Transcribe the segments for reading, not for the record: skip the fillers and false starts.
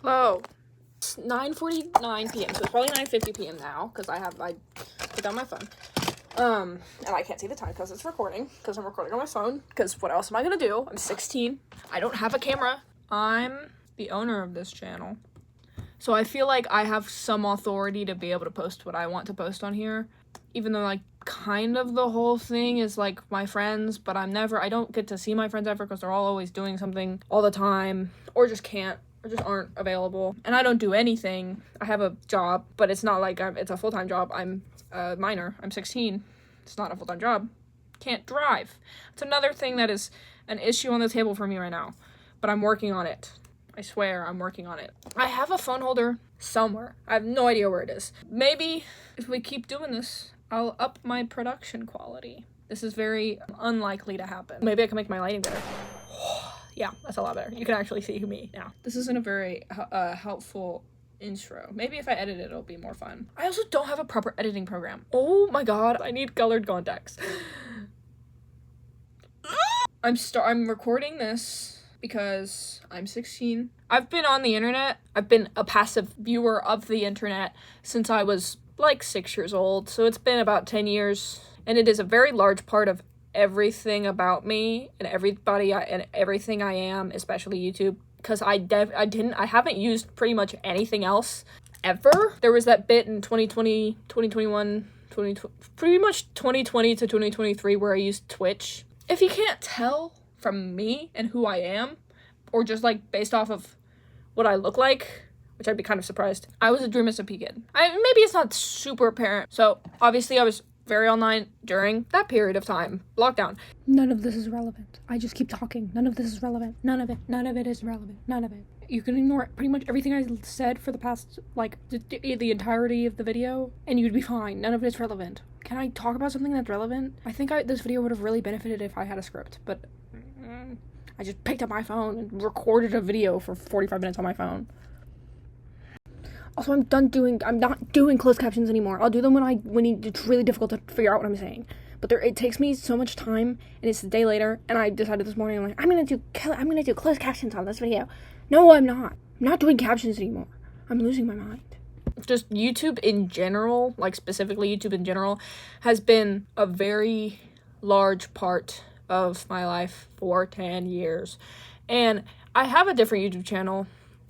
Hello. It's 9:49 p.m. So it's probably 9:50 p.m. now because I put down my phone. And I can't see the time because it's recording, because I'm recording on my phone, because what else am I gonna do? I'm 16. I don't have a camera. I'm the owner of this channel. So I feel like I have some authority to be able to post what I want to post on here, even though like kind of the whole thing is like my friends, but I don't get to see my friends ever because they're all always doing something all the time, or just can't, or just aren't available. And I don't do anything. I have a job, but it's not like it's a full-time job. I'm a minor. I'm 16. It's not a full-time job. Can't drive. It's another thing that is an issue on the table for me right now, but I'm working on it. I swear I'm working on it. I have a phone holder somewhere. I have no idea where it is. Maybe if we keep doing this, I'll up my production quality. This is very unlikely to happen. Maybe I can make my lighting better. Yeah, that's a lot better. You can actually see me now. This isn't a very helpful intro. Maybe if I edit it, it'll be more fun. I also don't have a proper editing program. Oh my god, I need colored contacts. I'm recording this because I'm 16. I've been on the internet. I've been a passive viewer of the internet since I was like 6 years old. So it's been about 10 years. And it is a very large part of everything about me and everything I am, especially YouTube. Because I haven't used pretty much anything else ever. There was that bit in 2020, 2021, pretty much 2020 to 2023 where I used Twitch. If you can't tell from me and who I am, or just like based off of what I look like, which I'd be kind of surprised, I was a Dream SMP kid. Maybe it's not super apparent. So obviously I was very online during that period of time. Lockdown. None of this is relevant. I just keep talking. None of this is relevant. None of it is relevant. None of it. You can ignore pretty much everything I said for the past, like, the entirety of the video, and you'd be fine. None of it is relevant. Can I talk about something that's relevant? I think this video would have really benefited if I had a script, but I just picked up my phone and recorded a video for 45 minutes on my phone. Also, I'm not doing closed captions anymore. I'll do them when it's really difficult to figure out what I'm saying. But it takes me so much time, and it's a day later, and I decided this morning, I'm like, I'm gonna do closed captions on this video. No, I'm not. I'm not doing captions anymore. I'm losing my mind. Just YouTube in general, like specifically YouTube in general, has been a very large part of my life for 10 years. And I have a different YouTube channel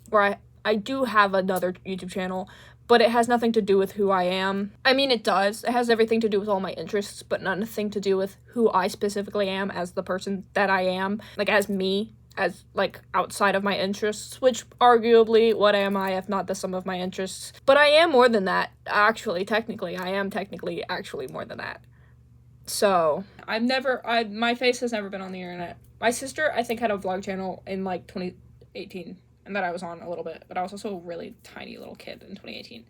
where I do have another YouTube channel, but it has nothing to do with who I am. I mean, it does. It has everything to do with all my interests, but nothing to do with who I specifically am as the person that I am, like as me, as like outside of my interests, which arguably, what am I if not the sum of my interests? But I am more than that, actually, technically. I am technically actually more than that. So, my face has never been on the internet. My sister, I think, had a vlog channel in like 2018. And that I was on a little bit, but I was also a really tiny little kid in 2018.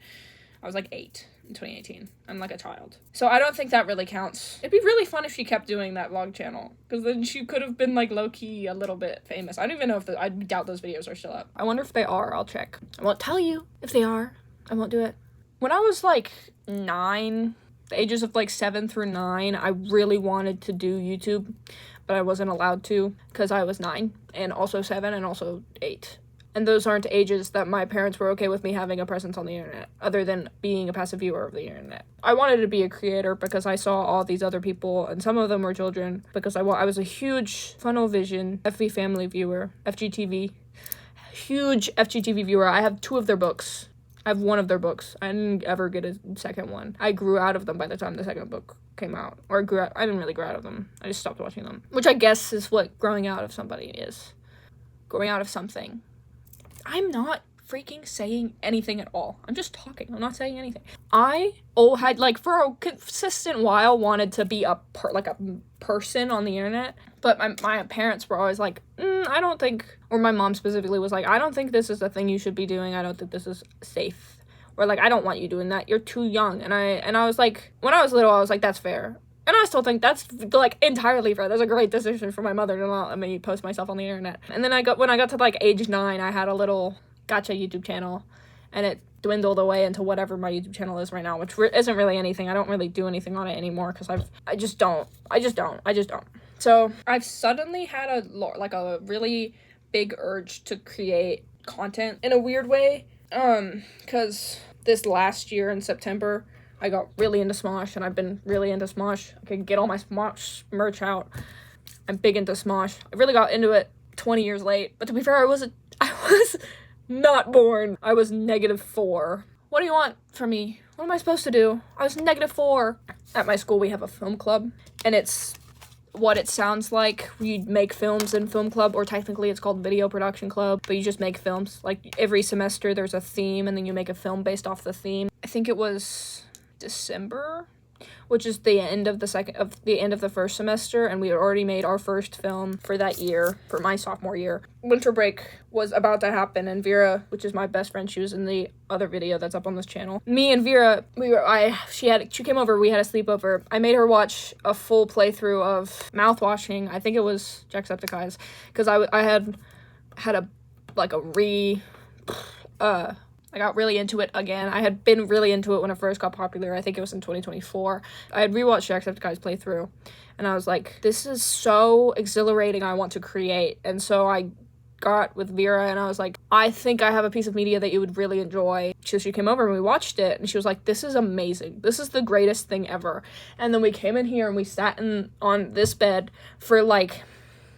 I was like 8 in 2018. I'm like a child. So I don't think that really counts. It'd be really fun if she kept doing that vlog channel, because then she could have been like low-key a little bit famous. I don't even know if I doubt those videos are still up. I wonder if they are. I'll check. I won't tell you if they are. I won't do it. When I was like 9, the ages of like 7 through 9, I really wanted to do YouTube, but I wasn't allowed to because I was 9 and also 7 and also 8. And those aren't ages that my parents were okay with me having a presence on the internet, other than being a passive viewer of the internet. I wanted to be a creator because I saw all these other people, and some of them were children, because I was a huge Funnel Vision, FV Family viewer, FGTV, huge FGTV viewer. I have 2 of their books. I have 1 of their books. I didn't ever get a second one. I grew out of them by the time the second book came out. I didn't really grow out of them. I just stopped watching them. Which I guess is what growing out of somebody is. Growing out of something. I'm not freaking saying anything at all. I'm just talking. I'm not saying anything. I had, like, for a consistent while, wanted to be a person on the internet. But my parents were always like, I don't think, or my mom specifically was like, I don't think this is the thing you should be doing. I don't think this is safe. Or, like, I don't want you doing that. You're too young. And I was like, when I was little, I was like, that's fair. And I still think that's, like, entirely fair. That's a great decision for my mother to not let me post myself on the internet. And then when I got to, like, age 9, I had a little gotcha YouTube channel. And it dwindled away into whatever my YouTube channel is right now, which isn't really anything. I don't really do anything on it anymore because I just don't. So I've suddenly had a really big urge to create content in a weird way. Because this last year in September, I got really into Smosh, and I've been really into Smosh. I can get all my Smosh merch out. I'm big into Smosh. I really got into it 20 years late, but to be fair, I was not born. I was -4. What do you want from me? What am I supposed to do? I was -4. At my school, we have a film club, and it's what it sounds like. We make films in film club, or technically it's called video production club, but you just make films. Like, every semester there's a theme, and then you make a film based off the theme. I think it was December, which is the end of the first semester, and we had already made our first film for that year, for my sophomore year. Winter break was about to happen, and Vera, which is my best friend, she was in the other video that's up on this channel. Me and Vera, she came over, we had a sleepover. I made her watch a full playthrough of mouthwashing. I think it was Jacksepticeye's, because I got really into it again. I had been really into it when it first got popular. I think it was in 2024. I had rewatched Jacksepticeye's playthrough, and I was like, this is so exhilarating, I want to create. And so I got with Vera, and I was like, I think I have a piece of media that you would really enjoy. So she came over and we watched it, and she was like, this is amazing. This is the greatest thing ever. And then we came in here and we sat on this bed for like,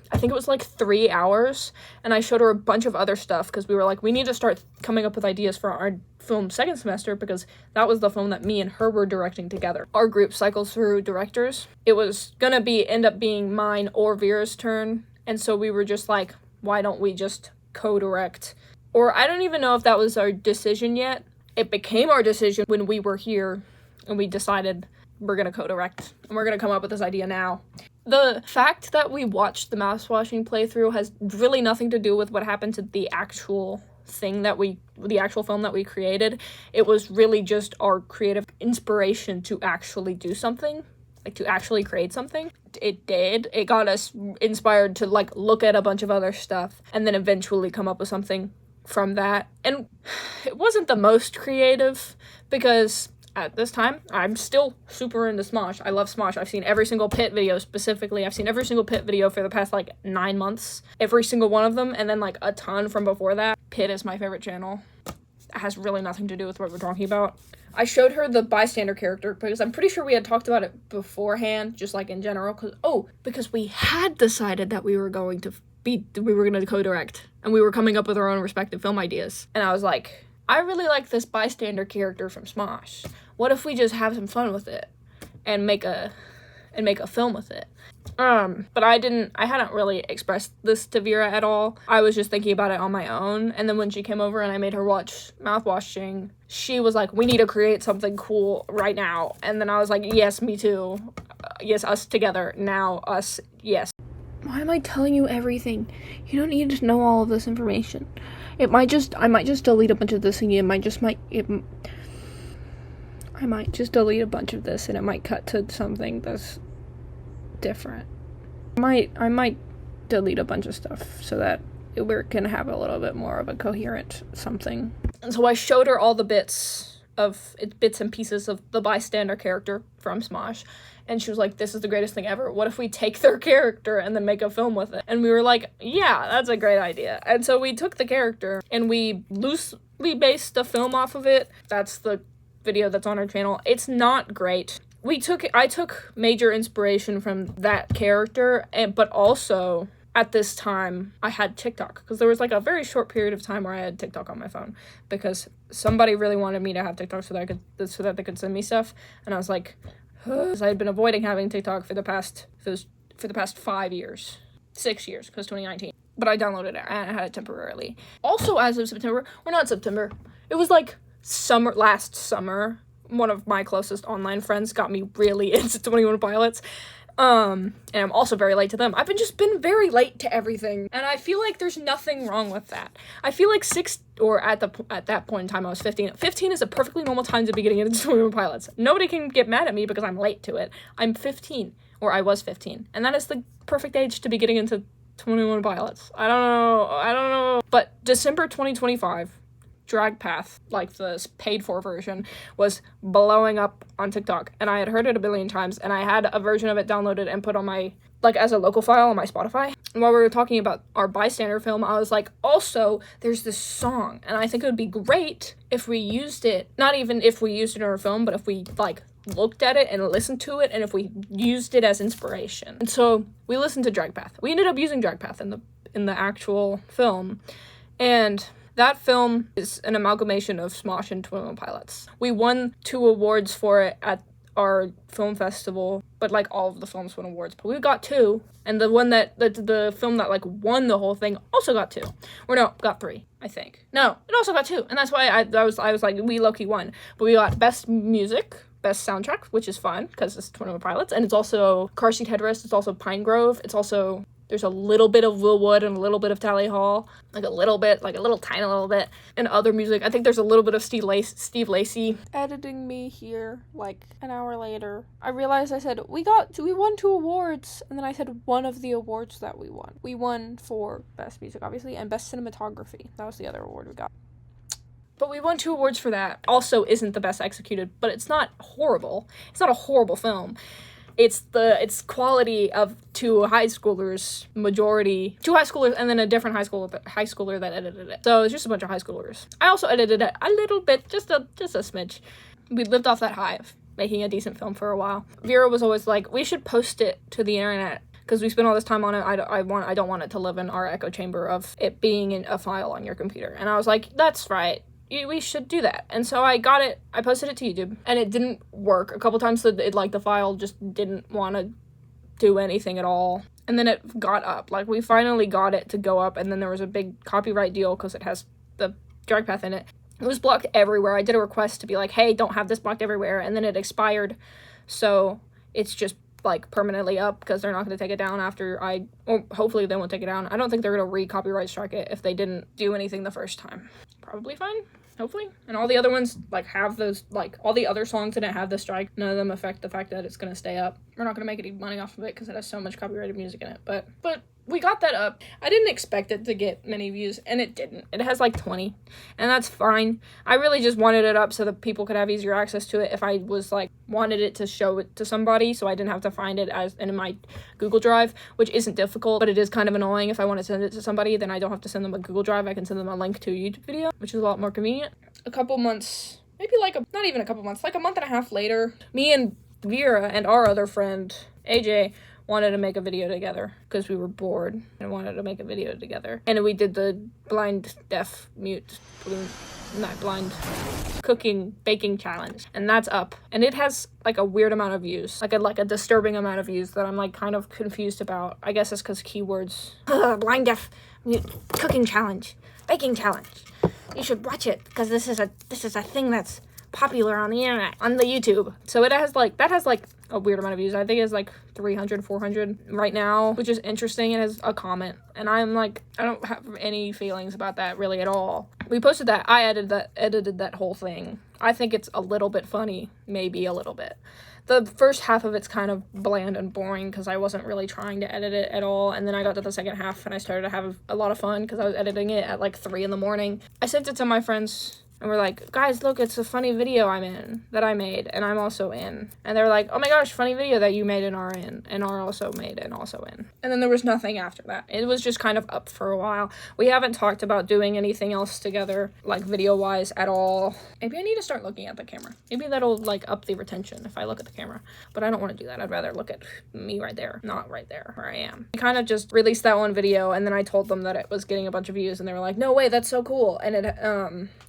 I think it was like 3 hours, and I showed her a bunch of other stuff, because we were like, we need to start coming up with ideas for our film second semester, because that was the film that me and her were directing together. Our group cycles through directors. It was gonna end up being mine or Vera's turn, and so we were just like, why don't we just co-direct? Or I don't even know if that was our decision yet. It became our decision when we were here, and we decided we're gonna co-direct, and we're gonna come up with this idea now. The fact that we watched the mouthwashing playthrough has really nothing to do with what happened to the actual film that we created. It was really just our creative inspiration to actually do something, like to actually create something. It got us inspired to like look at a bunch of other stuff and then eventually come up with something from that. And it wasn't the most creative, because at this time, I'm still super into Smosh. I love Smosh. I've seen every single Pit video specifically. I've seen every single Pit video for the past, 9 months. Every single one of them, and then, a ton from before that. Pit is my favorite channel. It has really nothing to do with what we're talking about. I showed her the bystander character, because I'm pretty sure we had talked about it beforehand, just, in general. Because we had decided that we were going to co-direct, and we were coming up with our own respective film ideas. And I was like, I really like this bystander character from Smosh. What if we just have some fun with it and make a film with it? But I hadn't really expressed this to Vera at all. I was just thinking about it on my own. And then when she came over and I made her watch mouthwashing, she was like, we need to create something cool right now. And then I was like, yes, me too. Yes, us together. Now, us, yes. Why am I telling you everything? You don't need to know all of this information. I might just delete a bunch of this, and I might just delete a bunch of this, and it might cut to something that's different. I might delete a bunch of stuff so that we're gonna have a little bit more of a coherent something. And so I showed her all the bits and pieces of the bystander character from Smosh, and she was like, this is the greatest thing ever. What if we take their character and then make a film with it? And we were like, yeah, that's a great idea. And so we took the character and we loosely based a film off of it. That's the video that's on our channel. It's not great. I took major inspiration from that character, but also at this time I had TikTok, because there was a very short period of time where I had TikTok on my phone, because somebody really wanted me to have TikTok so that they could send me stuff, and I was like, because I had been avoiding having TikTok for the past 5 years, 6 years, because 2019. But I downloaded it and I had it temporarily. Also, as of September, or not September, it was last summer, one of my closest online friends got me really into 21 Pilots. And I'm also very late to them. I've been very late to everything, and I feel like there's nothing wrong with that. I feel like at that point in time I was 15. 15 is a perfectly normal time to be getting into 21 Pilots. Nobody can get mad at me because I'm late to it. I'm 15, or I was 15, and that is the perfect age to be getting into 21 Pilots. I don't know. But December 2025, Drag Path, the paid for version, was blowing up on TikTok, and I had heard it a billion times, and I had a version of it downloaded and put on my, as a local file on my Spotify. while we were talking about our bystander film, I was like, also, there's this song, and I think it would be great if we used it, not even if we used it in our film, but if we, like, looked at it and listened to it, and if we used it as inspiration. And so we listened to Drag Path. We ended up using Drag Path in the actual film, and that film is an amalgamation of Smosh and Twin Wheel Pilots. We won 2 awards for it at our film festival, but like all of the films won awards, but we got 2, and the one that the film that like won the whole thing also got 2, or no, got 3, I think. No, it also got 2, and that's why I was like, we low-key won. But we got best music, best soundtrack, which is fun because it's Twin Wheel Pilots, and it's also Car Seat Headrest, it's also Pine Grove, it's also, there's a little bit of Willwood and a little bit of Tally Hall, like a little tiny little bit, and other music. I think there's a little bit of Steve Lacy. Editing me here, like an hour later, I realized I said, we won 2 awards, and then I said one of the awards that we won. We won for best music, obviously, and best cinematography. That was the other award we got. But we won 2 awards for that. Also isn't the best executed, but it's not horrible. It's not a horrible film. It's quality of 2 high schoolers, 2 high schoolers, and then a different high schooler that edited it. So it's just a bunch of high schoolers. I also edited it a little bit, just a smidge. We lived off that high of making a decent film for a while. Vera was always like, we should post it to the internet because we spent all this time on it. I don't want it to live in our echo chamber of it being in a file on your computer. And I was like, that's right. We should do that. And so I got it, I posted it to YouTube, and it didn't work. A couple times the file just didn't want to do anything at all. And then it got up. Like, we finally got it to go up, and then there was a big copyright deal because it has the Drag Path in it. It was blocked everywhere. I did a request to be like, hey, don't have this blocked everywhere, and then it expired. So it's just, like, permanently up because they're not going to take it down after or hopefully they won't take it down. I don't think they're going to re-copyright strike it if they didn't do anything the first time. Probably fine, hopefully. And all the other ones, like, have those, like, all the other songs didn't have the strike. None of them affect the fact that it's going to stay up. We're not going to make any money off of it because it has so much copyrighted music in it. But we got that up. I didn't expect it to get many views, and it didn't. It has, like, 20, and that's fine. I really just wanted it up so that people could have easier access to it if I was, like, wanted it to show it to somebody, so I didn't have to find it as in my Google Drive, which isn't difficult, but it is kind of annoying. If I want to send it to somebody, then I don't have to send them a Google Drive. I can send them a link to a YouTube video, which is a lot more convenient. A couple months, maybe not even a couple months, like a month and a half later, me and Vera and our other friend, AJ, wanted to make a video together because we were bored and wanted to make a video together. And we did the blind cooking baking challenge, and that's up, and it has like a weird amount of views, like a disturbing amount of views that I'm like kind of confused about. I guess it's because keywords. Blind deaf mute cooking challenge, baking challenge. You should watch it because this is a thing that's popular on the internet, on the YouTube. So that has a weird amount of views. I think it's like 300, 400 right now, which is interesting. It has a comment, and I'm like, I don't have any feelings about that really at all. We posted that. I edited that whole thing. I think it's a little bit funny, maybe a little bit. The first half of it's kind of bland and boring because I wasn't really trying to edit it at all. And then I got to the second half and I started to have a lot of fun because I was editing it at like 3 a.m. I sent it to my friends and we're like, guys, look, it's a funny video that I made and I'm also in. And they're like, oh my gosh, funny video that you made and are in and are also made and also in. And then there was nothing after that. It was just kind of up for a while. We haven't talked about doing anything else together, like video-wise at all. Maybe I need to start looking at the camera. Maybe that'll like up the retention if I look at the camera. But I don't want to do that. I'd rather look at me right there, not right there where I am. I kind of just released that one video and then I told them that it was getting a bunch of views and they were like, no way, that's so cool. And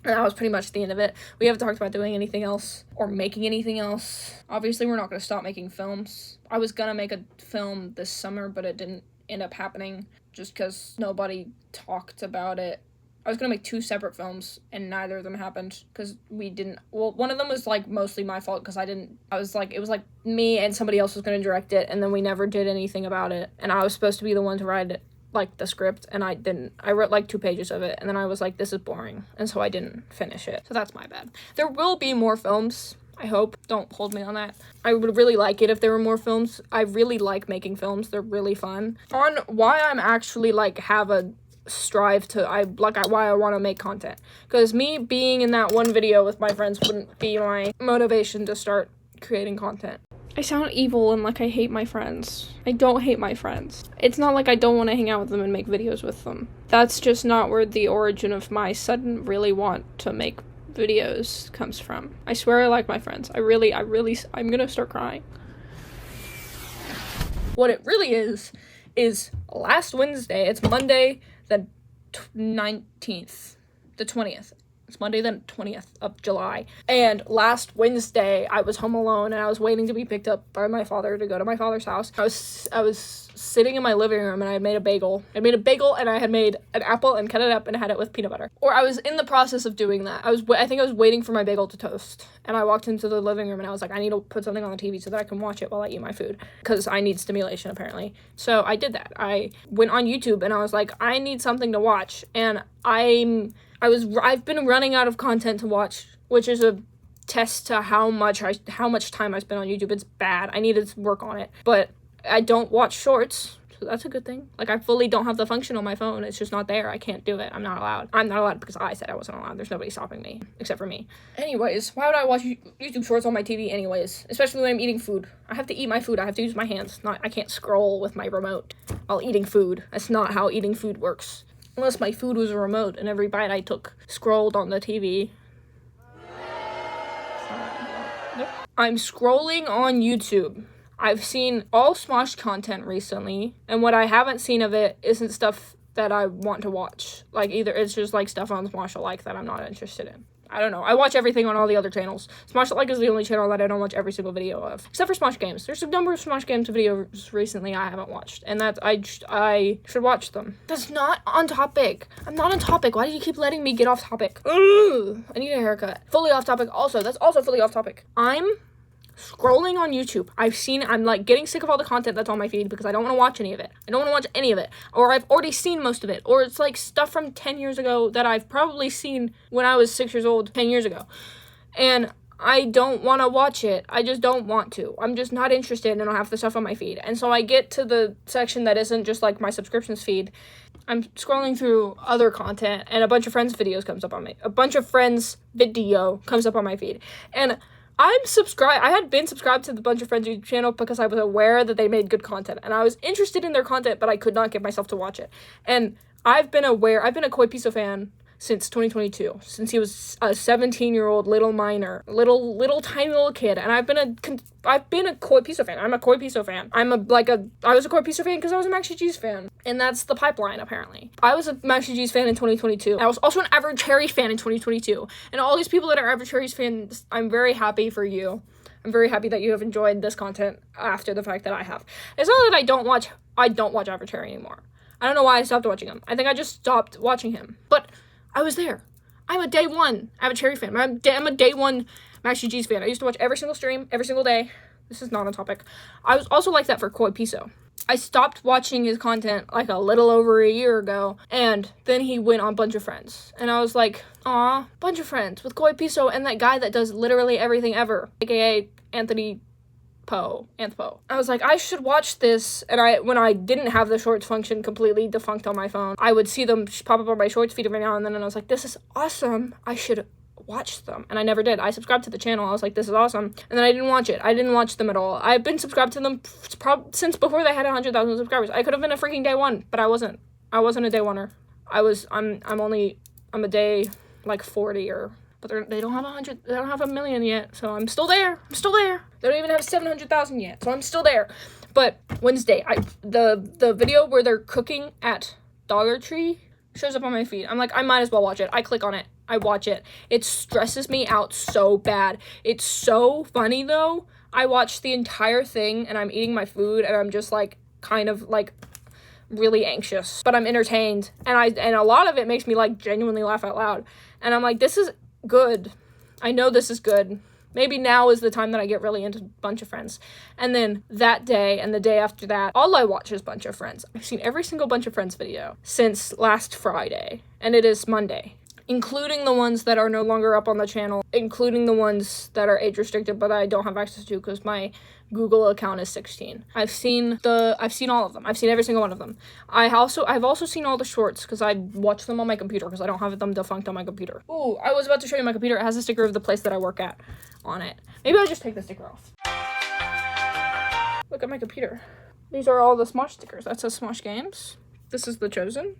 and that was pretty much the end of it. We haven't talked about doing anything else or making anything else. Obviously, we're not going to stop making films. I was going to make a film this summer, but it didn't end up happening just because nobody talked about it. I was going to make 2 separate films, and neither of them happened because we didn't. Well, one of them was, like, mostly my fault because it was, like, me and somebody else was going to direct it, and then we never did anything about it. And I was supposed to be the one to write it, like, the script, and I didn't. I wrote, like, 2 pages of it, and then I was like, this is boring, and so I didn't finish it. So that's my bad. There will be more films, I hope. Don't hold me on that. I would really like it if there were more films. I really like making films. They're really fun. On why I'm actually, like, have a strive to, why I want to make content. Because me being in that one video with my friends wouldn't be my motivation to start creating content. I sound evil and like I hate my friends. I don't hate my friends. It's not like I don't want to hang out with them and make videos with them. That's just not where the origin of my sudden really want to make videos comes from. I swear I like my friends. I'm gonna start crying. What it really is last Wednesday, it's Monday the 19th, the 20th. It's Monday the 20th of July. And last Wednesday, I was home alone and I was waiting to be picked up by my father to go to my father's house. I was sitting in my living room and I had made a bagel. I made a bagel and I had made an apple and cut it up and had it with peanut butter. Or I was in the process of doing that. I think I was waiting for my bagel to toast. And I walked into the living room and I was like, I need to put something on the TV so that I can watch it while I eat my food. Because I need stimulation, apparently. So I did that. I went on YouTube and I was like, I need something to watch. And I've been running out of content to watch, which is a test to how much time I spend on YouTube. It's bad. I need to work on it. But I don't watch shorts, so that's a good thing. Like, I fully don't have the function on my phone. It's just not there. I can't do it. I'm not allowed. I'm not allowed because I said I wasn't allowed. There's nobody stopping me, except for me. Anyways, why would I watch YouTube shorts on my TV anyways? Especially when I'm eating food. I have to eat my food. I have to use my hands. I can't scroll with my remote while eating food. That's not how eating food works. Unless my food was a remote and every bite I took scrolled on the TV. I'm scrolling on YouTube. I've seen all Smosh content recently, and what I haven't seen of it isn't stuff that I want to watch. Like, either it's just like stuff on Smosh Alike that I'm not interested in. I don't know. I watch everything on all the other channels. Smosh Alike is the only channel that I don't watch every single video of. Except for Smosh Games. There's a number of Smosh Games videos recently I haven't watched. And that I should watch them. That's not on topic. I'm not on topic. Why do you keep letting me get off topic? Ugh, I need a haircut. Fully off topic also. That's also fully off topic. I'm scrolling on YouTube. I'm like getting sick of all the content that's on my feed because I don't want to watch any of it. I don't want to watch any of it. Or I've already seen most of it. Or it's like stuff from 10 years ago that I've probably seen when I was 6 years old 10 years ago. And I don't want to watch it. I just don't want to. I'm just not interested in half the stuff on my feed. And so I get to the section that isn't just like my subscriptions feed. I'm scrolling through other content and a bunch of friends' videos comes up on my, a bunch of friends' video comes up on my feed. And I had been subscribed to the Bunch of Friends YouTube channel because I was aware that they made good content. And I was interested in their content, but I could not get myself to watch it. And I've been a Koi Piso fan since 2022. Since he was a 17-year-old little minor. Little tiny little kid. And I've been a Koi Piso fan. I'm a Koi Piso fan. I was a Koi Piso fan because I was a Maxi G's fan. And that's the pipeline, apparently. I was a Maxi G's fan in 2022. I was also an Average Harry fan in 2022. And all these people that are Average Harry's fans, I'm very happy for you. I'm very happy that you have enjoyed this content after the fact that I have. It's not that I don't watch Average Harry anymore. I don't know why I stopped watching him. I think I just stopped watching him. But I was there. I'm a day one Average Harry fan. I'm a day one Maxi G's fan. I used to watch every single stream, every single day. This is not on topic. I was also like that for Koi Piso. I stopped watching his content like a little over a year ago, and then he went on Bunch of Friends. And I was like, aw, Bunch of Friends with Koi Piso and that guy that does literally everything ever, aka Anthony Anthpo. I was like, I should watch this, and when I didn't have the shorts function completely defunct on my phone, I would see them pop up on my shorts feed every now and then, and I was like, this is awesome. I should watch them. And I never did. I subscribed to the channel. I was like, this is awesome. And then I didn't watch it. I didn't watch them at all. I've been subscribed to them since before they had 100,000 subscribers. I could have been a freaking day one, but I wasn't. I wasn't a day oneer. I'm a day like 40 or... But they don't have 100, they don't have 1 million yet, so I'm still there. They don't even have 700,000 yet, so I'm still there. But Wednesday, the video where they're cooking at Dollar Tree shows up on my feed. I'm like, I might as well watch it. I click on it. I watch it. It stresses me out so bad. It's so funny, though. I watch the entire thing, and I'm eating my food, and I'm just, like, kind of, like, really anxious. But I'm entertained, and a lot of it makes me, like, genuinely laugh out loud. And I'm like, this is good. I know this is good. Maybe now is the time that I get really into Bunch of Friends. And then that day and the day after that, all I watch is Bunch of Friends. I've seen every single Bunch of Friends video since last Friday, and it is Monday, including the ones that are no longer up on the channel, including the ones that are age restricted but I don't have access to because my Google account is 16. I've seen all of them. I've seen every single one of them. I've also seen all the shorts because I watch them on my computer because I don't have them defunct on my computer. Ooh, I was about to show you my computer. It has a sticker of the place that I work at on it. Maybe I'll just take the sticker off. Look at my computer. These are all the Smosh stickers. That says Smosh Games. This is The Chosen.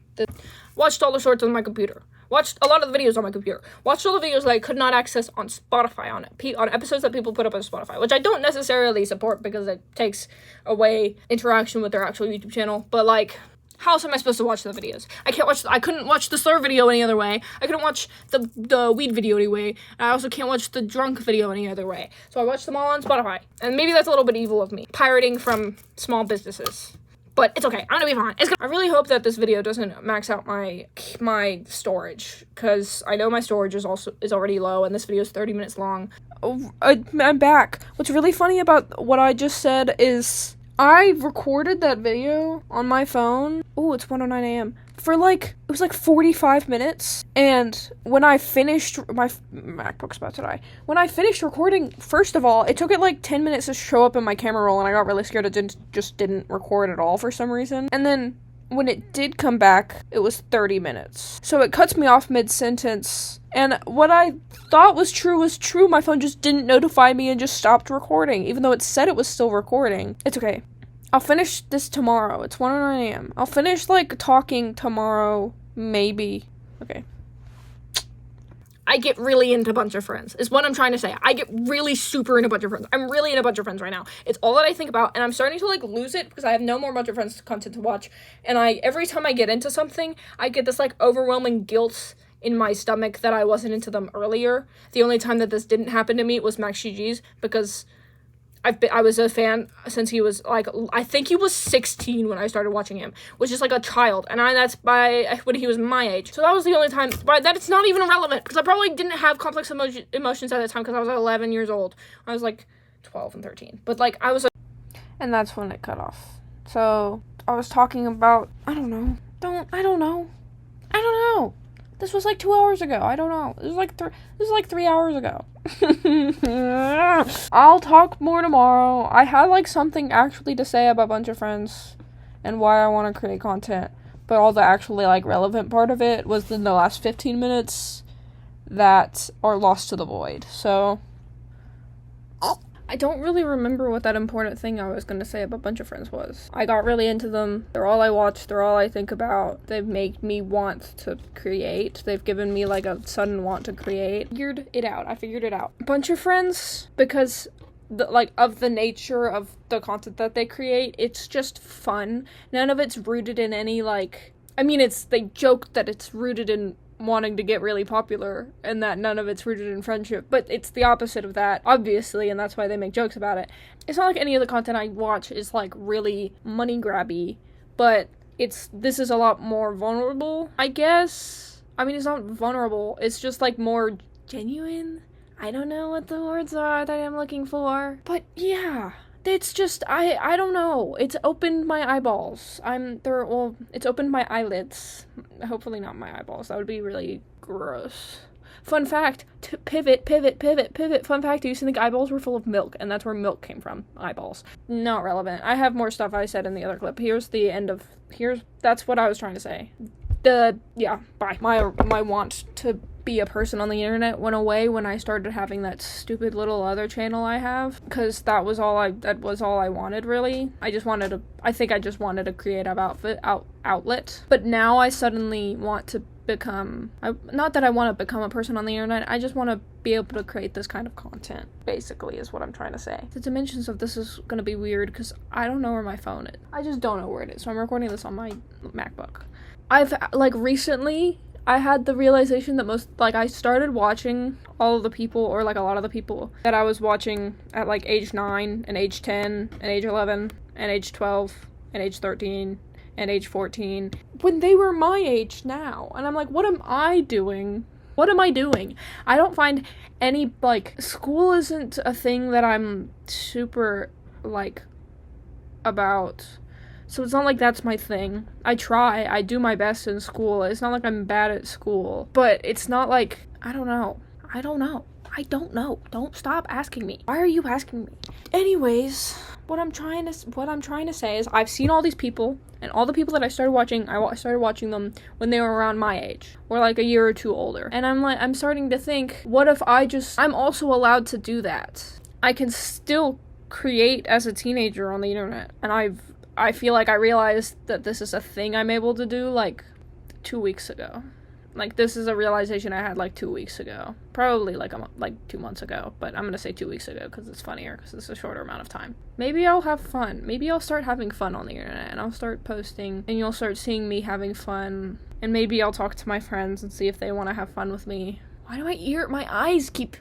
Watched all the shorts on my computer. Watched a lot of the videos on my computer. Watched all the videos that I could not access on Spotify, on episodes that people put up on Spotify, which I don't necessarily support because it takes away interaction with their actual YouTube channel. But, like, how else am I supposed to watch the videos? I couldn't watch the slur video any other way. I couldn't watch the weed video any way. I also can't watch the drunk video any other way. So I watched them all on Spotify. And maybe that's a little bit evil of me. Pirating from small businesses. But it's okay. I'm gonna be fine. I really hope that this video doesn't max out my storage, because I know my storage is already low, and this video is 30 minutes long. Oh, I'm back. What's really funny about what I just said is I recorded that video on my phone. Oh, it's 1:09 a.m. For it was 45 minutes. And when I finished, my MacBook's about to die. When I finished recording, first of all, it took it 10 minutes to show up in my camera roll, and I got really scared it didn't record at all for some reason. And then when it did come back, it was 30 minutes. So it cuts me off mid-sentence. And what I thought was true was true. My phone just didn't notify me and just stopped recording, even though it said it was still recording. It's okay. I'll finish this tomorrow. It's 1:09 a.m. I'll finish, talking tomorrow, maybe. Okay. I get really into a bunch of friends, is what I'm trying to say. I get really super into a bunch of friends. I'm really in a bunch of friends right now. It's all that I think about, and I'm starting to, lose it because I have no more bunch of friends content to watch. And every time I get into something, I get this, overwhelming guilt in my stomach that I wasn't into them earlier. The only time that this didn't happen to me was Max GG's, because I was a fan since he was, I think he was 16 when I started watching him, which is a child, and that's when he was my age. So that was the only time, but that it's not even relevant, because I probably didn't have complex emotions at that time, because I was 11 years old. I was 12 and 13, but I was and that's when it cut off. So I was talking about, I don't know. This was 2 hours ago. I don't know. This was 3 hours ago. I'll talk more tomorrow. I had something actually to say about a bunch of friends and why I want to create content, but all the actually relevant part of it was in the last 15 minutes that are lost to the void. So I don't really remember what that important thing I was going to say about a bunch of friends was. I got really into them. They're all I watch. They're all I think about. They've made me want to create. They've given me a sudden want to create. I figured it out. A bunch of friends, because of the nature of the content that they create, it's just fun. None of it's rooted in any they joke that it's rooted in wanting to get really popular, and that none of it's rooted in friendship, but it's the opposite of that, obviously, and that's why they make jokes about it. It's not any of the content I watch is really money grabby, but this is a lot more vulnerable, I guess. I mean, it's not vulnerable, it's just more genuine. I don't know what the words are that I'm looking for, but yeah. It's just, I don't know. It's opened my eyeballs. It's opened my eyelids. Hopefully not my eyeballs. That would be really gross. Fun fact, pivot. Fun fact, I used to think eyeballs were full of milk, and that's where milk came from. Eyeballs. Not relevant. I have more stuff I said in the other clip. That's what I was trying to say. Bye. My want to be a person on the internet went away when I started having that stupid little other channel I have, because that was all I wanted, really. I just wanted a creative outlet. But now I suddenly want to become, not that I want to become a person on the internet, I just want to be able to create this kind of content, basically, is what I'm trying to say. The dimensions of this is going to be weird, because I don't know where my phone is. I just don't know where it is, so I'm recording this on my MacBook. I've, recently, I had the realization that I started watching all of the people, or, a lot of the people that I was watching at, age 9, and age 10, and age 11, and age 12, and age 13, and age 14, when they were my age now. And I'm what am I doing? What am I doing? I don't find any, school isn't a thing that I'm super, about. So it's not that's my thing. I do my best in school. It's not I'm bad at school. But it's not I don't know. Don't stop asking me. Why are you asking me? Anyways, what I'm trying to say is I've seen all these people, and all the people that I started watching them when they were around my age, or a year or two older. And I'm starting to think, what if I'm also allowed to do that? I can still create as a teenager on the internet. And I feel like I realized that this is a thing I'm able to do, like, 2 weeks ago. Like, this is a realization I had, like, 2 weeks ago. Probably, like, 2 months ago. But I'm gonna say 2 weeks ago because it's funnier, because it's a shorter amount of time. Maybe I'll have fun. Maybe I'll start having fun on the internet, and I'll start posting, and you'll start seeing me having fun. And maybe I'll talk to my friends and see if they want to have fun with me. Why do my eyes keep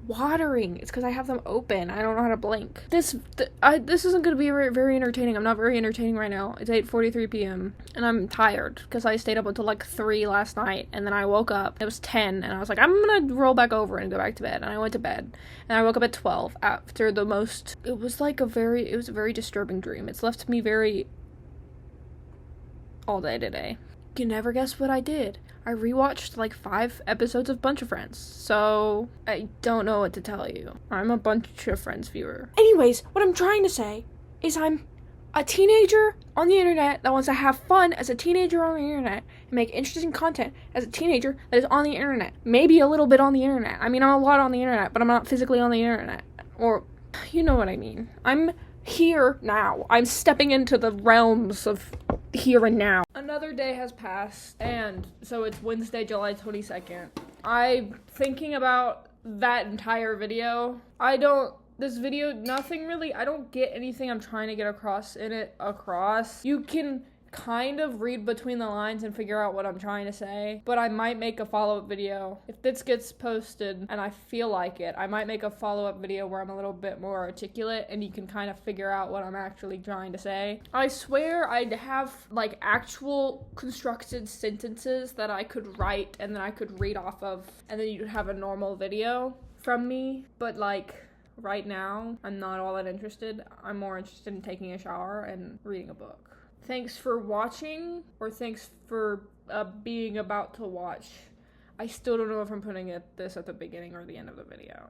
watering? It's because I have them open. I don't know how to blink. This isn't going to be very entertaining. I'm not very entertaining right now. It's 8:43 p.m. and I'm tired because I stayed up until like 3 last night, and then I woke up. It was 10, and I was like, I'm gonna roll back over and go back to bed. And I went to bed, and I woke up at 12 after it was a very disturbing dream. It's left me very all day today. You can never guess what I did. I rewatched like 5 episodes of Bunch of Friends, so I don't know what to tell you. I'm a Bunch of Friends viewer. Anyways, what I'm trying to say is I'm a teenager on the internet that wants to have fun as a teenager on the internet and make interesting content as a teenager that is on the internet. Maybe a little bit on the internet. I mean, I'm a lot on the internet, but I'm not physically on the internet. Or, you know what I mean. I'm here now. I'm stepping into the realms of here and now. Another day has passed, and so it's Wednesday, July 22nd. I'm thinking about that entire video. I don't get anything I'm trying to get across in it. You can kind of read between the lines and figure out what I'm trying to say, but I might make a follow-up video. If this gets posted and I feel like it, I might make a follow-up video where I'm a little bit more articulate and you can kind of figure out what I'm actually trying to say. I swear I'd have like actual constructed sentences that I could write and then I could read off of, and then you'd have a normal video from me, but like right now I'm not all that interested. I'm more interested in taking a shower and reading a book. Thanks for watching, or thanks for being about to watch. I still don't know if I'm putting this at the beginning or the end of the video.